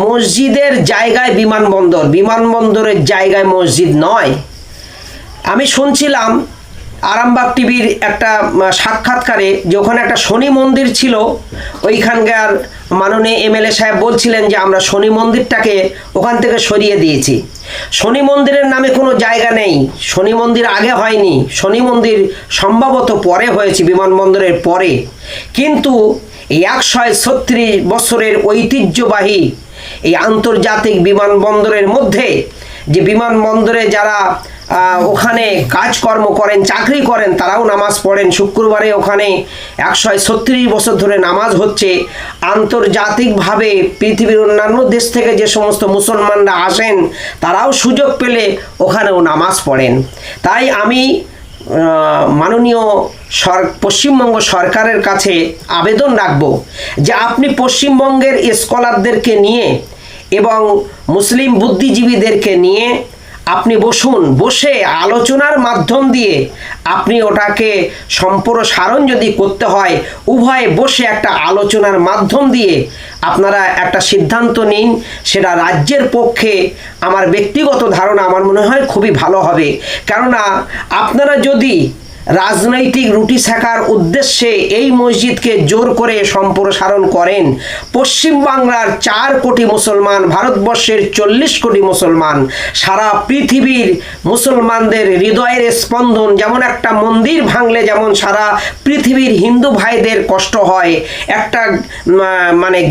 মসজিদের জায়গায় বিমানবন্দর, বিমানবন্দরের জায়গায় মসজিদ নয়। আমি শুনছিলাম আরামবাগ টিভির একটা সাক্ষাৎকারে যে ওখানে একটা শনি মন্দির ছিল, ওইখানকার মাননীয় এমএলএ সাহেব বলছিলেন যে আমরা শনি মন্দিরটাকে ওখান থেকে সরিয়ে দিয়েছি। শনি মন্দিরের নামে কোনো জায়গা নেই, শনি মন্দির আগে হয়নি, শনি মন্দির সম্ভবত পরে হয়েছে, বিমানবন্দরের পরে। কিন্তু এই 136 বছরের ঐতিহ্যবাহী এই আন্তর্জাতিক বিমানবন্দরের মধ্যে, যে বিমানবন্দরে যারা ওখানে কাজকর্ম করেন, চাকরি করেন, তারাও নামাজ পড়েন। শুক্রবারে ওখানে 136 বছর ধরে নামাজ হচ্ছে। আন্তর্জাতিকভাবে পৃথিবীর অন্যান্য দেশ থেকে যে সমস্ত মুসলমানরা আসেন, তারাও সুযোগ পেলে ওখানেও নামাজ পড়েন। তাই আমি মাননীয় পশ্চিমবঙ্গ সরকারের কাছে আবেদন রাখব যে আপনি পশ্চিমবঙ্গের স্কলারদেরকে নিয়ে এবং মুসলিম বুদ্ধিজীবীদেরকে নিয়ে আপনি বসুন, বসে আলোচনার মাধ্যম দিয়ে আপনি ওটাকে সম্প্রসারণ যদি করতে হয়, উভয়ে বসে একটা আলোচনার মাধ্যম দিয়ে আপনারা একটা সিদ্ধান্ত নিন। সেটা রাজ্যের পক্ষে আমার ব্যক্তিগত ধারণা, আমার মনে হয় খুবই ভালো হবে। কেননা আপনারা যদি রাজনৈতিক রুটি সেকার উদ্দেশ্যে এই মসজিদকে জোর করে সম্প্রসারণ করেন, পশ্চিমবাংলার 4 কোটি মুসলমান, ভারতবর্ষের 40 কোটি মুসলমান, সারা পৃথিবীর মুসলমানদের হৃদয়ের স্পন্দন, যেমন একটা মন্দির ভাঙলে যেমন সারা পৃথিবীর হিন্দু ভাইদের কষ্ট হয়, একটা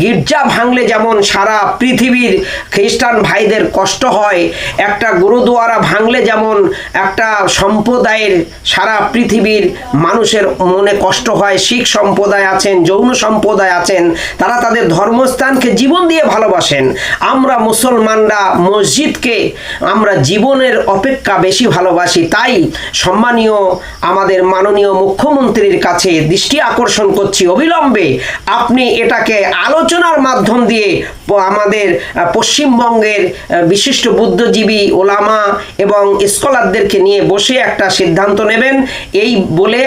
গির্জা ভাঙলে যেমন সারা পৃথিবীর খ্রিস্টান ভাইদের কষ্ট হয়, একটা গুরুদুয়ারা ভাঙলে যেমন একটা সম্প্রদায়ের সারা পৃথিবীর মানুষের মনে কষ্ট হয়। শিখ সম্প্রদায় আছেন, জৈন সম্প্রদায় আছেন, তারা তাদের ধর্মস্থানকে জীবন দিয়ে ভালোবাসেন। আমরা মুসলমানরা মসজিদকে আমরা জীবনের অপেক্ষা বেশি ভালোবাসি। তাই সম্মানীয় আমাদের মাননীয় মুখ্যমন্ত্রীর কাছে দৃষ্টি আকর্ষণ করছি, অবিলম্বে আপনি এটাকে আলোচনার মাধ্যম দিয়ে আমাদের পশ্চিমবঙ্গের বিশিষ্ট বুদ্ধিজীবী, ওলামা এবং স্কলারদেরকে নিয়ে বসে একটা সিদ্ধান্ত নেবেন, এই বলে